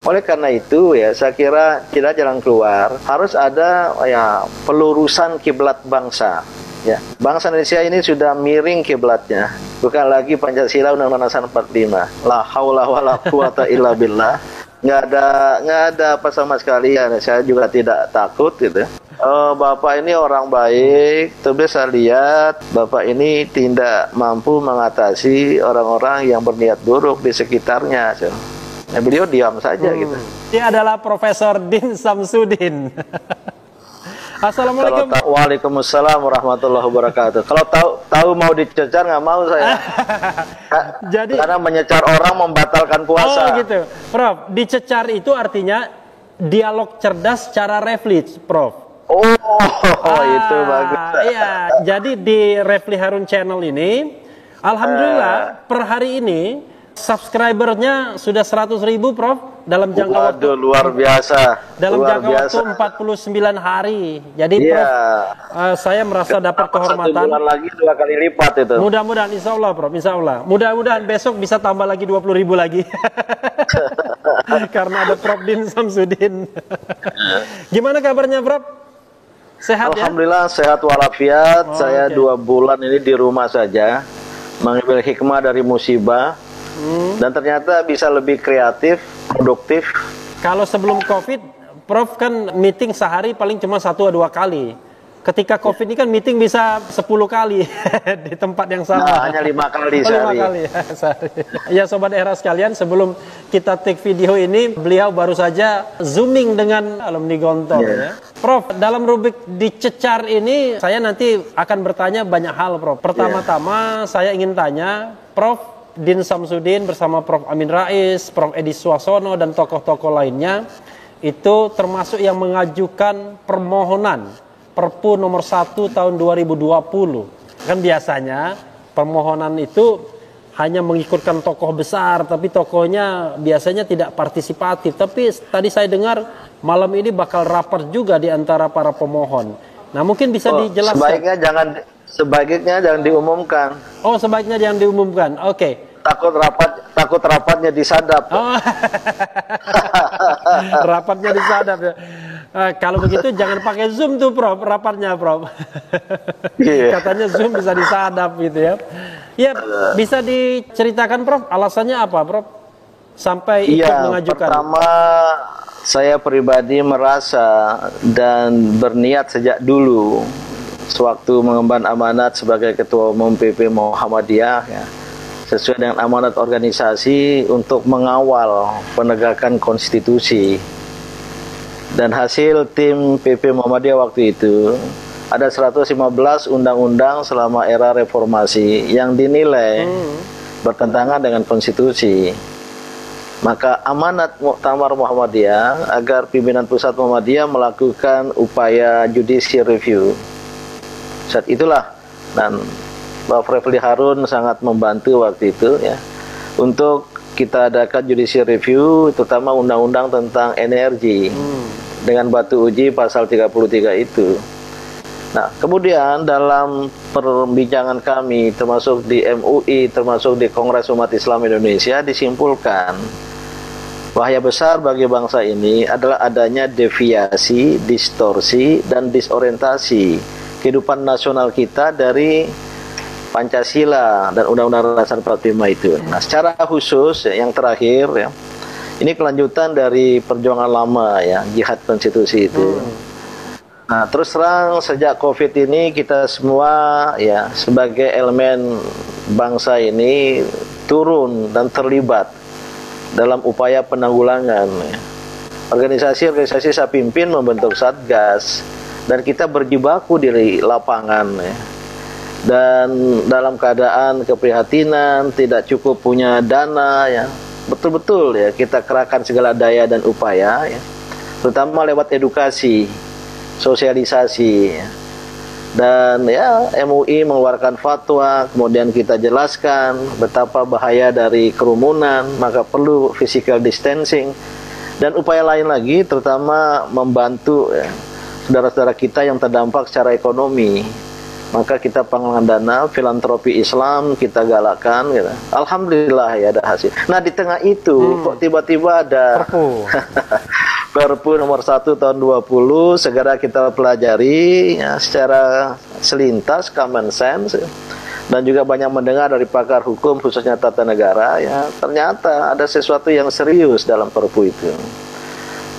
Oleh karena itu ya, saya kira kita jalan keluar harus ada ya pelurusan kiblat bangsa. Ya, bangsa Indonesia ini sudah miring kiblatnya, bukan lagi Pancasila Undang-Undang Dasar 45. La haula wala quwata illa billah. Nggak ada apa sama sekali. Ya, saya juga tidak takut gitu. Bapak ini orang baik, tapi saya lihat Bapak ini tidak mampu mengatasi orang-orang yang berniat buruk di sekitarnya. Ya, beliau diam saja gitu. Dia adalah Profesor Din Samsudin. Assalamualaikum. Waalaikumsalam warahmatullahi wabarakatuh. Kalau tahu mau dicecar nggak mau saya. Jadi karena menyecar orang membatalkan puasa. Oh gitu, Prof. Dicecar itu artinya dialog cerdas secara refleks, Prof. Itu bagus. Iya, jadi di Refli Harun Channel ini, alhamdulillah per hari ini subscribernya sudah 100.000, Prof, dalam jangka waktu luar biasa. Dalam jangka waktu 49 hari. Jadi Prof, saya merasa dapat kehormatan. 1 bulan lagi 2 kali lipat itu. Mudah-mudahan, insya Allah, Prof, insya Allah. Mudah-mudahan besok bisa tambah lagi 20.000 lagi. Karena ada Prof Din Samsudin. Gimana kabarnya, Prof? Sehat ya? Alhamdulillah sehat walafiat. Saya 2 bulan ini di rumah saja, mengambil hikmah dari musibah. Dan ternyata bisa lebih kreatif, produktif. Kalau sebelum COVID, Prof kan meeting sehari paling cuma 1 atau 2 kali. Ketika COVID ini kan meeting bisa 10 kali di tempat yang sama. Nah, hanya 5 kali sehari. 5 kali sehari. Ya Sobat Era sekalian, sebelum kita take video ini, beliau baru saja zooming dengan alumni Gontor ya. Prof, dalam rubrik dicecar ini, saya nanti akan bertanya banyak hal, Prof. Pertama-tama saya ingin tanya, Prof Din Samsudin bersama Prof Amin Rais, Prof Edi Suasono, dan tokoh-tokoh lainnya, itu termasuk yang mengajukan permohonan Perpu nomor 1 tahun 2020. Kan biasanya permohonan itu hanya mengikutkan tokoh besar, tapi tokohnya biasanya tidak partisipatif. Tapi tadi saya dengar malam ini bakal rapat juga di antara para pemohon. Nah, mungkin bisa dijelaskan. Sebaiknya jangan diumumkan. Oh, sebaiknya jangan diumumkan. Oke. Takut rapatnya disadap. Oh. Rapatnya disadap ya. Kalau begitu jangan pakai Zoom tuh, Prof, rapatnya, Prof. Katanya Zoom bisa disadap gitu ya. Ya, bisa diceritakan, Prof, alasannya apa, Prof, sampai ikut mengajukan? Pertama, saya pribadi merasa dan berniat sejak dulu sewaktu mengemban amanat sebagai Ketua Umum PP Muhammadiyah ya, sesuai dengan amanat organisasi untuk mengawal penegakan konstitusi. Dan hasil tim PP Muhammadiyah waktu itu ada 115 undang-undang selama era reformasi yang dinilai bertentangan dengan konstitusi. Maka amanat Muktamar Muhammadiyah agar pimpinan pusat Muhammadiyah melakukan upaya judicial review. Saat itulah, dan Bapak Refli Harun sangat membantu waktu itu ya, untuk kita adakan judicial review, terutama undang-undang tentang energi dengan batu uji pasal 33 itu. Nah, kemudian dalam perbincangan kami, termasuk di MUI, termasuk di Kongres Umat Islam Indonesia, disimpulkan bahaya besar bagi bangsa ini adalah adanya deviasi, distorsi, dan disorientasi kehidupan nasional kita dari Pancasila dan Undang-Undang Dasar 45 itu. Nah, secara khusus yang terakhir ya, ini kelanjutan dari perjuangan lama ya, jihad konstitusi itu. Nah, terus terang sejak COVID ini kita semua ya sebagai elemen bangsa ini turun dan terlibat dalam upaya penanggulangan ya. Organisasi-organisasi saya pimpin membentuk Satgas dan kita berjibaku di lapangan ya. Dan dalam keadaan keprihatinan, tidak cukup punya dana ya, betul-betul ya kita kerahkan segala daya dan upaya ya, terutama lewat edukasi, sosialisasi ya. Dan ya MUI mengeluarkan fatwa, kemudian kita jelaskan betapa bahaya dari kerumunan, maka perlu physical distancing, dan upaya lain lagi terutama membantu ya, saudara-saudara kita yang terdampak secara ekonomi. Maka kita penggalangan dana, filantropi Islam kita galakkan gitu. Alhamdulillah ya ada hasil. Nah di tengah itu kok tiba-tiba ada Perpu nomor 1 tahun 20 segera kita pelajari ya, secara selintas, common sense ya. Dan juga banyak mendengar dari pakar hukum khususnya tata negara ya, ternyata ada sesuatu yang serius dalam Perpu itu.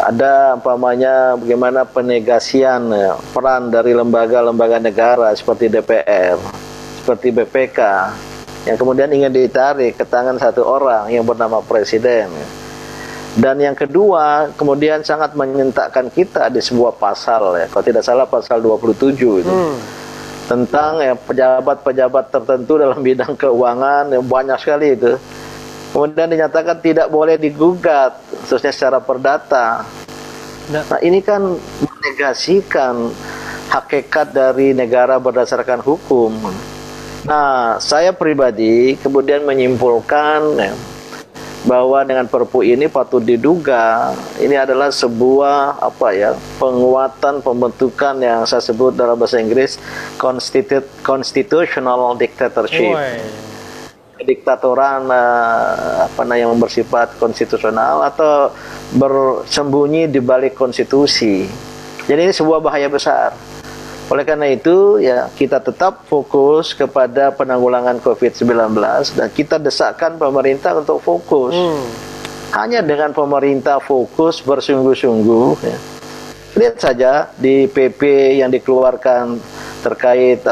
Ada umpamanya bagaimana penegasian ya, peran dari lembaga-lembaga negara seperti DPR, seperti BPK yang kemudian ingin ditarik ke tangan satu orang yang bernama Presiden ya. Dan yang kedua kemudian sangat menyentakkan kita di sebuah pasal ya, kalau tidak salah pasal 27 itu tentang ya, pejabat-pejabat tertentu dalam bidang keuangan yang banyak sekali itu. Kemudian dinyatakan tidak boleh digugat, khususnya secara perdata. Nah ini kan menegasikan hakikat dari negara berdasarkan hukum. Nah saya pribadi kemudian menyimpulkan ya, bahwa dengan Perpu ini patut diduga ini adalah sebuah penguatan pembentukan yang saya sebut dalam bahasa Inggris constitutional dictatorship. Diktatoran yang bersifat konstitusional atau bersembunyi di balik konstitusi. Jadi ini sebuah bahaya besar. Oleh karena itu ya kita tetap fokus kepada penanggulangan COVID-19 dan kita desakkan pemerintah untuk fokus. Hanya dengan pemerintah fokus bersungguh-sungguh ya. Lihat saja di PP yang dikeluarkan terkait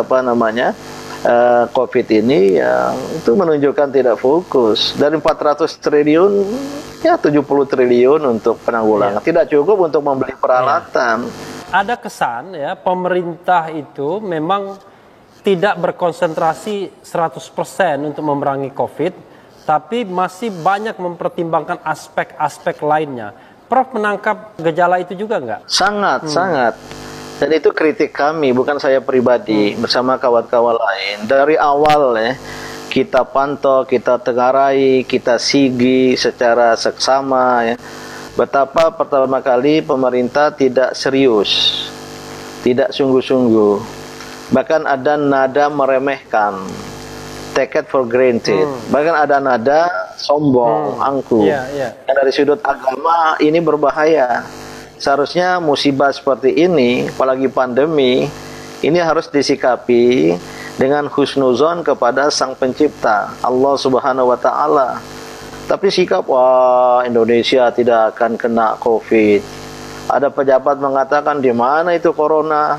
COVID ini yang itu menunjukkan tidak fokus. Dari 400 triliun ya 70 triliun untuk penanggulangan. Tidak cukup untuk membeli peralatan. Ada kesan ya pemerintah itu memang tidak berkonsentrasi 100% untuk memerangi COVID, tapi masih banyak mempertimbangkan aspek-aspek lainnya. Prof menangkap gejala itu juga nggak? Sangat. Dan itu kritik kami, bukan saya pribadi, bersama kawan-kawan lain. Dari awal ya, kita pantau, kita tengarai, kita sigi secara seksama ya. Betapa pertama kali pemerintah tidak serius, tidak sungguh-sungguh. Bahkan ada nada meremehkan, take it for granted. Bahkan ada nada sombong, angkuh. Dan dari sudut agama ini berbahaya. Seharusnya musibah seperti ini, apalagi pandemi, ini harus disikapi dengan husnuzon kepada Sang Pencipta, Allah Subhanahu wa Ta'ala. Tapi sikap, wah Indonesia tidak akan kena COVID. Ada pejabat mengatakan di mana itu corona?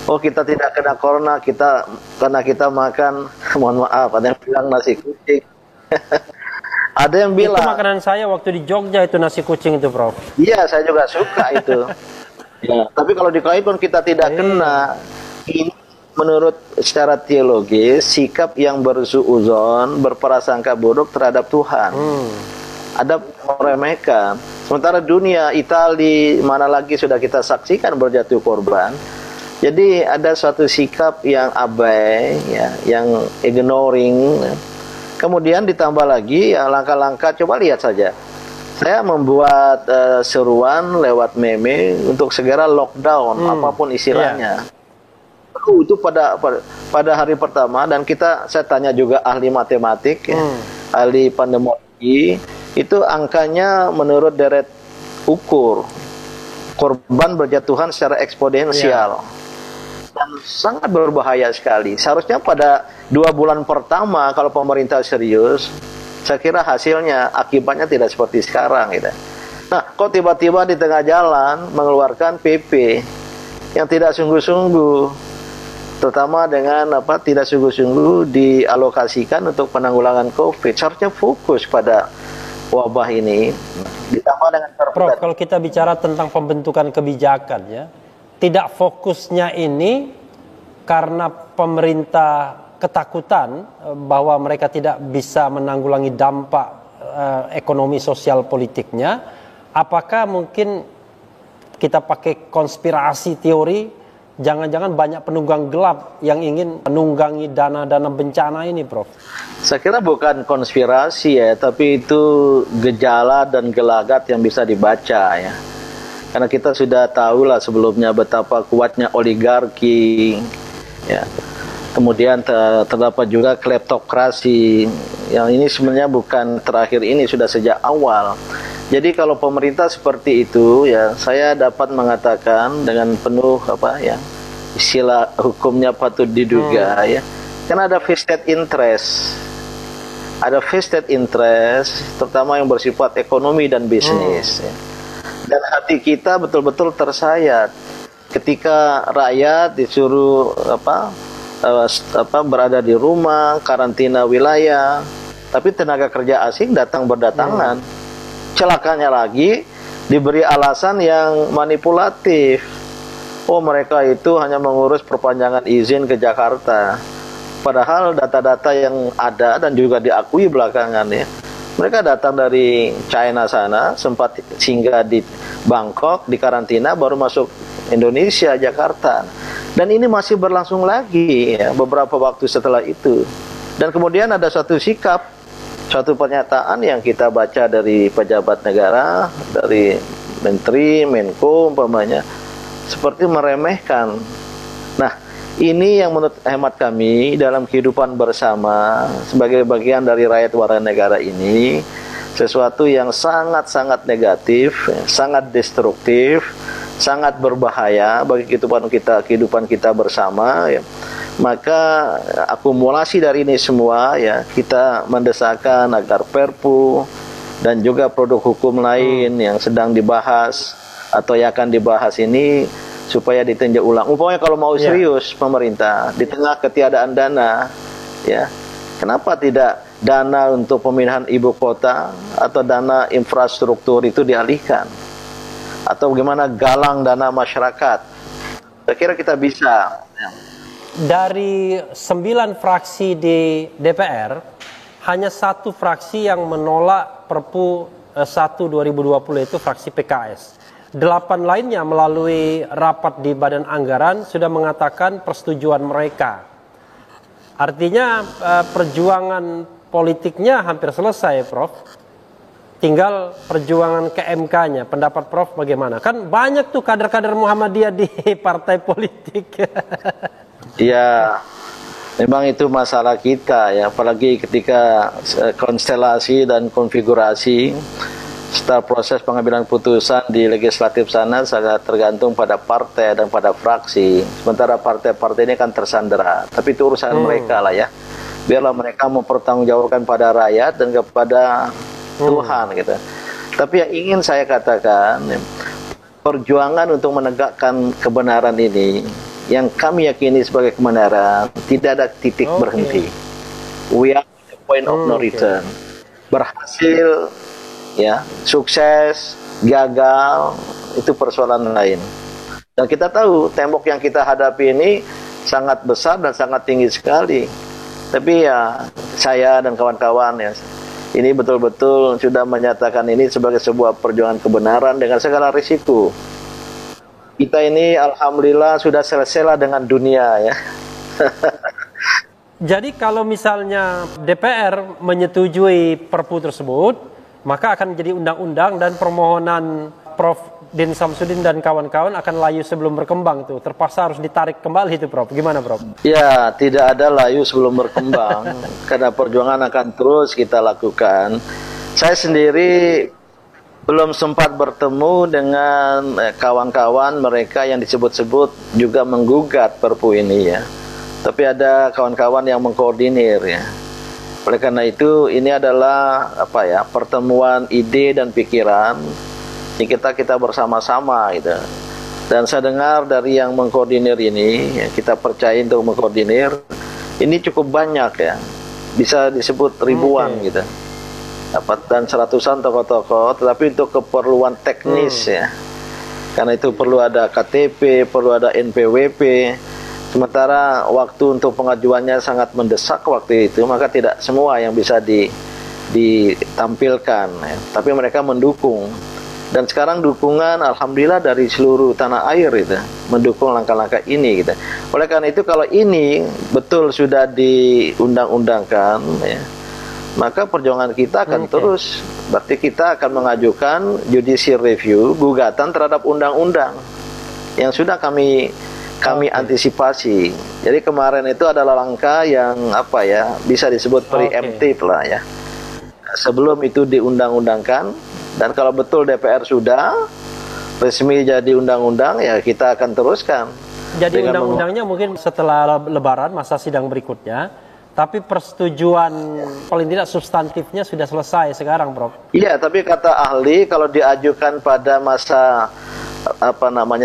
Oh kita tidak kena corona, karena kita makan, mohon maaf, ada yang bilang nasi kucing. Ada yang bilang, itu makanan saya waktu di Jogja itu nasi kucing itu, Prof. Iya, saya juga suka itu. Ya, tapi kalau dikaitkan kita tidak kena, ini menurut secara teologis sikap yang bersuuzon, berprasangka buruk terhadap Tuhan. Ada meremehkan. Sementara dunia, Italia, mana lagi sudah kita saksikan berjatuh korban. Jadi ada suatu sikap yang abai, ya, yang ignoring. Kemudian ditambah lagi ya langkah-langkah, coba lihat saja. Saya membuat seruan lewat meme untuk segera lockdown, apapun istilahnya. Itu pada hari pertama, dan saya tanya juga ahli matematik, ya, ahli pandemologi, itu angkanya menurut deret ukur korban berjatuhan secara eksponensial. Dan sangat berbahaya sekali. Seharusnya pada 2 bulan pertama kalau pemerintah serius, saya kira hasilnya, akibatnya tidak seperti sekarang gitu. Nah, kok tiba-tiba di tengah jalan mengeluarkan PP yang tidak sungguh-sungguh, terutama dengan tidak sungguh-sungguh dialokasikan untuk penanggulangan COVID. Seharusnya fokus pada wabah ini. Ditambah dengan Prof, kalau kita bicara tentang pembentukan kebijakan ya, tidak fokusnya ini karena pemerintah ketakutan bahwa mereka tidak bisa menanggulangi dampak ekonomi sosial politiknya. Apakah mungkin kita pakai konspirasi teori, jangan-jangan banyak penunggang gelap yang ingin menunggangi dana-dana bencana ini, Prof? Saya kira bukan konspirasi ya, tapi itu gejala dan gelagat yang bisa dibaca ya. Karena kita sudah tahu lah sebelumnya betapa kuatnya oligarki ya. Kemudian terdapat juga kleptokrasi, yang ini sebenarnya bukan terakhir ini, sudah sejak awal. Jadi kalau pemerintah seperti itu, ya saya dapat mengatakan dengan penuh istilah hukumnya patut diduga, ya. Karena ada vested interest, terutama yang bersifat ekonomi dan bisnis. Ya. Dan hati kita betul-betul tersayat ketika rakyat disuruh berada di rumah, karantina wilayah, tapi tenaga kerja asing datang berdatangan. Celakanya lagi diberi alasan yang manipulatif. Oh, mereka itu hanya mengurus perpanjangan izin ke Jakarta. Padahal data-data yang ada dan juga diakui belakangan, ya, mereka datang dari China sana, sempat singgah di Bangkok, di karantina, baru masuk Indonesia, Jakarta. Dan ini masih berlangsung lagi, ya, beberapa waktu setelah itu. Dan kemudian ada suatu sikap, suatu pernyataan yang kita baca dari pejabat negara, dari Menteri, Menko umpamanya, seperti meremehkan. Nah, ini yang menurut hemat kami dalam kehidupan bersama sebagai bagian dari rakyat warga negara ini, sesuatu yang sangat-sangat negatif, sangat destruktif, sangat berbahaya bagi kehidupan kita bersama, ya. Maka akumulasi dari ini semua, ya, kita mendesakan agar Perpu dan juga produk hukum lain yang sedang dibahas atau yang akan dibahas ini supaya ditinjau ulang. Umpamanya kalau mau serius pemerintah di tengah ketiadaan dana, ya, kenapa tidak dana untuk pemindahan ibu kota atau dana infrastruktur itu dialihkan? Atau bagaimana galang dana masyarakat? Saya kira kita bisa. Dari 9 fraksi di DPR, hanya 1 fraksi yang menolak Perpu 1 2020, itu fraksi PKS. 8 lainnya melalui rapat di Badan Anggaran sudah mengatakan persetujuan mereka. Artinya perjuangan politiknya hampir selesai, Prof. Tinggal perjuangan ke MK-nya. Pendapat Prof bagaimana? Kan banyak tuh kader-kader Muhammadiyah di partai politik. Ya, memang itu masalah kita, ya. Apalagi ketika konstelasi dan konfigurasi setelah proses pengambilan putusan di legislatif sana sangat tergantung pada partai dan pada fraksi. Sementara partai-partai ini kan tersandera. Tapi itu urusan mereka lah, ya. Biarlah mereka mempertanggungjawabkan pada rakyat dan kepada Tuhan, gitu. Tapi yang ingin saya katakan, perjuangan untuk menegakkan kebenaran ini, yang kami yakini sebagai kebenaran, tidak ada titik berhenti. We are at the point of no return. Berhasil, ya, sukses, gagal, itu persoalan lain. Dan kita tahu tembok yang kita hadapi ini sangat besar dan sangat tinggi sekali. Tapi ya, saya dan kawan-kawan, ya, ini betul-betul sudah menyatakan ini sebagai sebuah perjuangan kebenaran dengan segala risiko. Kita ini alhamdulillah sudah selesai dengan dunia, ya. Jadi kalau misalnya DPR menyetujui Perpu tersebut, maka akan menjadi undang-undang dan permohonan Prof. Din Samsudin dan kawan-kawan akan layu sebelum berkembang tuh. Terpaksa harus ditarik kembali itu, Prof. Gimana, Prof? Ya, tidak ada layu sebelum berkembang. Karena perjuangan akan terus kita lakukan. Saya sendiri belum sempat bertemu dengan kawan-kawan mereka yang disebut-sebut juga menggugat Perpu ini, ya. Tapi ada kawan-kawan yang mengkoordinir, ya. Oleh karena itu ini adalah pertemuan ide dan pikiran yang kita bersama-sama, gitu. Dan saya dengar dari yang mengkoordinir ini, ya, kita percaya untuk mengkoordinir ini cukup banyak, ya, bisa disebut ribuan, gitu. Dan seratusan tokoh-tokoh, tetapi untuk keperluan teknis, ya, karena itu perlu ada KTP, perlu ada NPWP. Sementara waktu untuk pengajuannya sangat mendesak waktu itu, maka tidak semua yang bisa ditampilkan, ya. Tapi mereka mendukung. Dan sekarang dukungan alhamdulillah dari seluruh tanah air, gitu, mendukung langkah-langkah ini, gitu. Oleh karena itu kalau ini betul sudah diundang-undangkan, ya, maka perjuangan kita akan terus. Berarti kita akan mengajukan judicial review, gugatan terhadap undang-undang yang sudah kami kami antisipasi. Jadi kemarin itu adalah langkah yang bisa disebut preemptif lah ya. Sebelum itu diundang-undangkan, dan kalau betul DPR sudah resmi jadi undang-undang, ya kita akan teruskan. Jadi undang-undangnya mungkin setelah Lebaran, masa sidang berikutnya, tapi persetujuan paling tidak substantifnya sudah selesai sekarang, Prof. Iya, tapi kata ahli kalau diajukan pada masa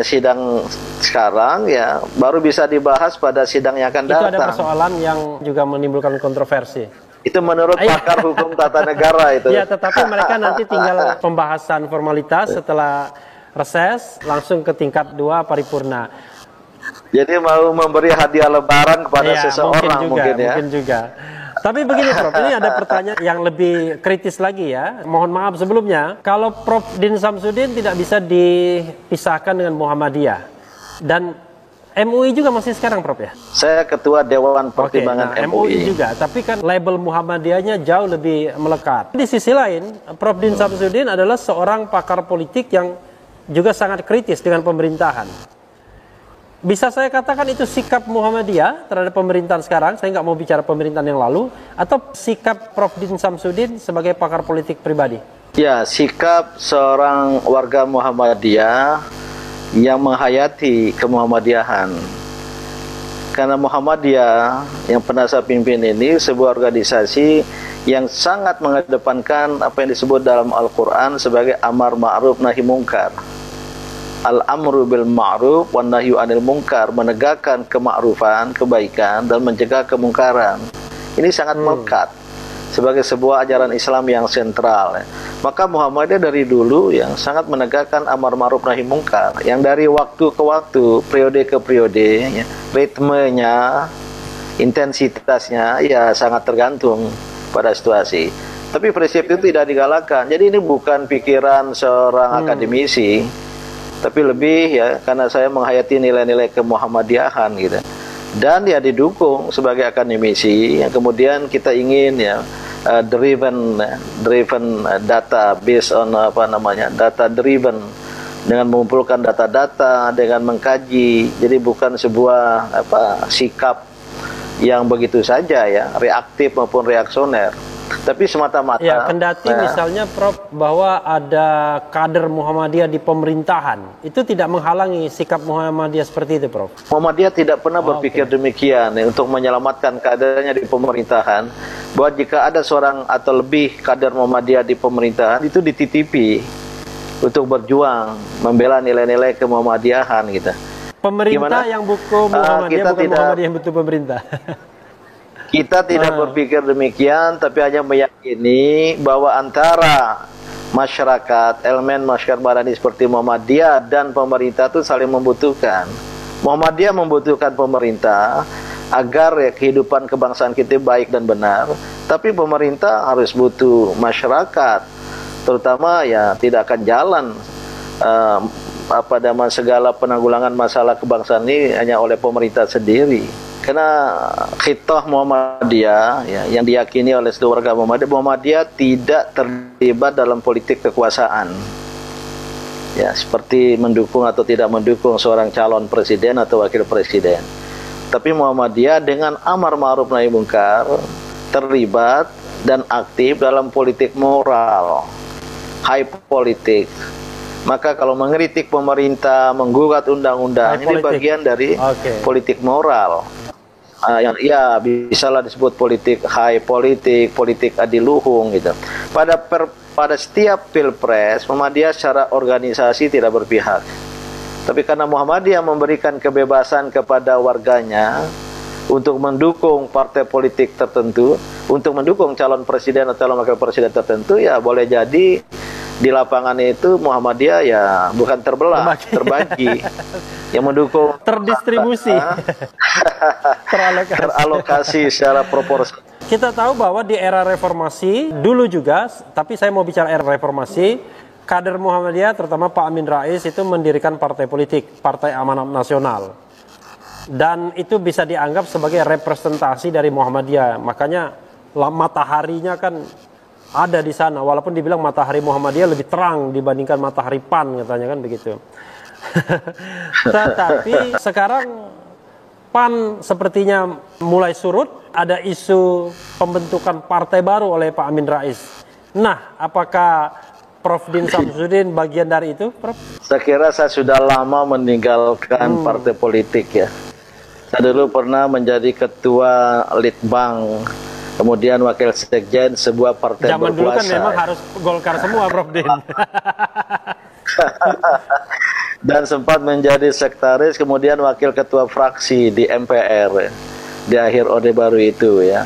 sidang sekarang, ya baru bisa dibahas pada sidang yang akan datang. Itu ada persoalan yang juga menimbulkan kontroversi. Itu menurut pakar hukum tata negara itu. Ya, tetapi mereka nanti tinggal pembahasan formalitas setelah reses langsung ke tingkat 2 paripurna. Jadi mau memberi hadiah lebaran kepada seseorang mungkin ya. Mungkin juga. Tapi begini Prof, ini ada pertanyaan yang lebih kritis lagi ya. Mohon maaf sebelumnya, kalau Prof Din Samsudin tidak bisa dipisahkan dengan Muhammadiyah dan MUI juga masih sekarang Prof ya? Saya ketua Dewan Pertimbangan MUI juga, tapi kan label Muhammadiyahnya jauh lebih melekat. Di sisi lain, Prof Din Samsudin adalah seorang pakar politik yang juga sangat kritis dengan pemerintahan. Bisa saya katakan itu sikap Muhammadiyah terhadap pemerintahan sekarang, saya nggak mau bicara pemerintahan yang lalu, atau sikap Prof Din Samsudin sebagai pakar politik pribadi? Ya, sikap seorang warga Muhammadiyah yang menghayati kemuhammadiyahan. Karena Muhammadiyah yang pernah saya pimpin ini sebuah organisasi yang sangat mengedepankan apa yang disebut dalam Al-Quran sebagai amar ma'ruf nahi mungkar. Al-amru bil ma'ruf wan nahyu anil munkar, menegakkan kema'rufan, kebaikan, dan mencegah kemungkaran. Ini sangat melekat sebagai sebuah ajaran Islam yang sentral. Maka Muhammadiyah dari dulu yang sangat menegakkan amar ma'ruf nahi mungkar, yang dari waktu ke waktu, periode ke periode, ya, ritmenya, intensitasnya ya sangat tergantung pada situasi. Tapi prinsip itu tidak digalakkan. Jadi ini bukan pikiran seorang akademisi, tapi lebih ya karena saya menghayati nilai-nilai kemuhammadiyahan gitu. Dan ya didukung sebagai akademisi yang kemudian kita ingin ya driven data, based on data driven, dengan mengumpulkan data-data, dengan mengkaji. Jadi bukan sebuah sikap yang begitu saja ya, reaktif maupun reaksioner. Tapi semata-mata ya, kendati misalnya Prof bahwa ada kader Muhammadiyah di pemerintahan, itu tidak menghalangi sikap Muhammadiyah seperti itu, Prof. Muhammadiyah tidak pernah berpikir demikian ya, untuk menyelamatkan kadernya di pemerintahan, bahwa jika ada seorang atau lebih kader Muhammadiyah di pemerintahan itu dititipi untuk berjuang membela nilai-nilai kemuhammadiyahan gitu. Pemerintah yang buku Muhammadiyah bukan Muhammadiyah yang butuh pemerintah. Kita tidak berpikir demikian, tapi hanya meyakini bahwa antara masyarakat, elemen masyarakat Madani seperti Muhammadiyah dan pemerintah itu saling membutuhkan. Muhammadiyah membutuhkan pemerintah agar ya, kehidupan kebangsaan kita baik dan benar, tapi pemerintah harus butuh masyarakat, terutama ya tidak akan jalan dalam segala penanggulangan masalah kebangsaan ini hanya oleh pemerintah sendiri. Karena khitah Muhammadiyah ya, yang diyakini oleh seluruh warga Muhammadiyah tidak terlibat dalam politik kekuasaan. Ya, seperti mendukung atau tidak mendukung seorang calon presiden atau wakil presiden. Tapi Muhammadiyah dengan amar ma'ruf nahi mungkar terlibat dan aktif dalam politik moral, high politik. Maka kalau mengkritik pemerintah, menggugat undang-undang, ini bagian dari politik moral. Yang bisalah disebut politik high politik adiluhung gitu. Pada setiap pilpres Muhammadiyah secara organisasi tidak berpihak. Tapi karena Muhammadiyah memberikan kebebasan kepada warganya untuk mendukung partai politik tertentu, untuk mendukung calon presiden atau calon wakil presiden tertentu, ya boleh jadi di lapangan itu Muhammadiyah ya bukan terbelah, terbagi. Yang mendukung terdistribusi, teralokasi secara proporsional. Kita tahu bahwa di era reformasi dulu juga, tapi saya mau bicara era reformasi, kader Muhammadiyah terutama Pak Amin Rais itu mendirikan partai politik, Partai Amanat Nasional, dan itu bisa dianggap sebagai representasi dari Muhammadiyah. Makanya mataharinya kan ada di sana, walaupun dibilang matahari Muhammadiyah lebih terang dibandingkan matahari PAN katanya kan begitu. Tapi sekarang PAN sepertinya mulai surut, ada isu pembentukan partai baru oleh Pak Amin Rais. Nah, apakah Prof. Din Samsudin bagian dari itu, Prof? Saya kira saya sudah lama meninggalkan partai politik ya. Saya dulu pernah menjadi ketua Litbang, kemudian wakil sekjen sebuah partai Zaman berkuasa. dulu kan memang harus Golkar semua, Prof. Din. Dan sempat menjadi sekretaris, kemudian wakil ketua fraksi di MPR di akhir Orde Baru itu ya.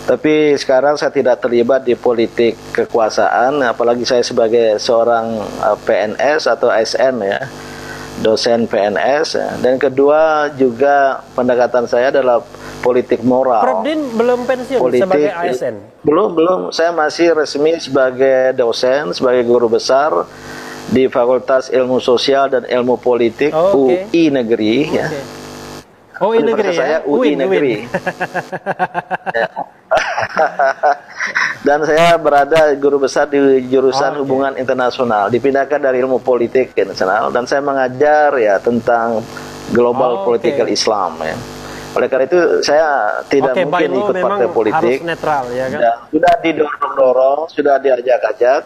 Tapi sekarang saya tidak terlibat di politik kekuasaan, apalagi saya sebagai seorang PNS atau ASN ya, dosen PNS ya. Dan kedua juga pendekatan saya adalah politik moral. Prof. Din belum pensiun sebagai ASN? Belum. Saya masih resmi sebagai dosen, sebagai guru besar di Fakultas Ilmu Sosial dan Ilmu Politik UI Negeri ya. UI Negeri saya ya? UI Negeri. Ya. Dan saya berada guru besar di jurusan hubungan internasional, dipindahkan dari ilmu politik internasional, dan saya mengajar ya tentang global political Islam ya. Oleh karena itu saya tidak mungkin ikut partai politik. Harus netral ya kan? Dan sudah didorong-dorong, sudah diajak-ajak.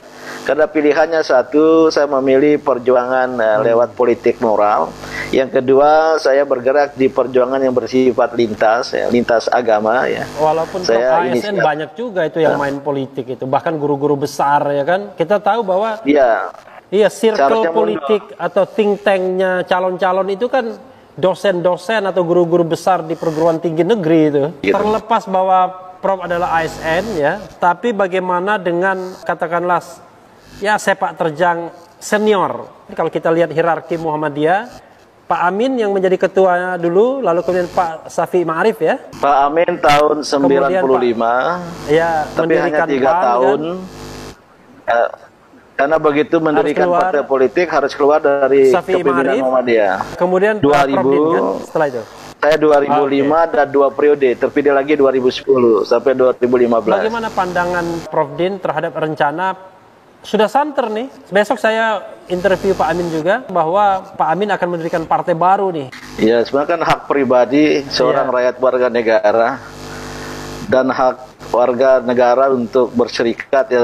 Karena pilihannya satu, saya memilih perjuangan lewat politik moral. Yang kedua, saya bergerak di perjuangan yang bersifat lintas, ya, lintas agama. Ya. Walaupun saya ASN banyak juga itu yang main politik itu, bahkan guru-guru besar ya kan. Kita tahu bahwa circle politik atau think tanknya calon-calon itu kan dosen-dosen atau guru-guru besar di perguruan tinggi negeri itu. Terlepas bahwa Prof adalah ASN ya, tapi bagaimana dengan katakanlah ya sepak terjang senior. Kalau kita lihat hierarki Muhammadiyah, Pak Amin yang menjadi ketuanya dulu, lalu kemudian Pak Syafi'i Ma'arif ya. Pak Amin tahun 95, ya, tapi hanya 3 tahun. Kan? Karena begitu mendirikan partai politik harus keluar dari kepemimpinan Muhammadiyah. Kemudian 2000 kan, setelah itu. Saya 2005 dan 2 periode, terpilih lagi 2010 sampai 2015. Bagaimana pandangan Prof Din terhadap rencana, sudah santer nih, besok saya interview Pak Amin juga, bahwa Pak Amin akan mendirikan partai baru nih. Ya, sebenarnya kan hak pribadi seorang rakyat warga negara dan hak warga negara untuk berserikat ya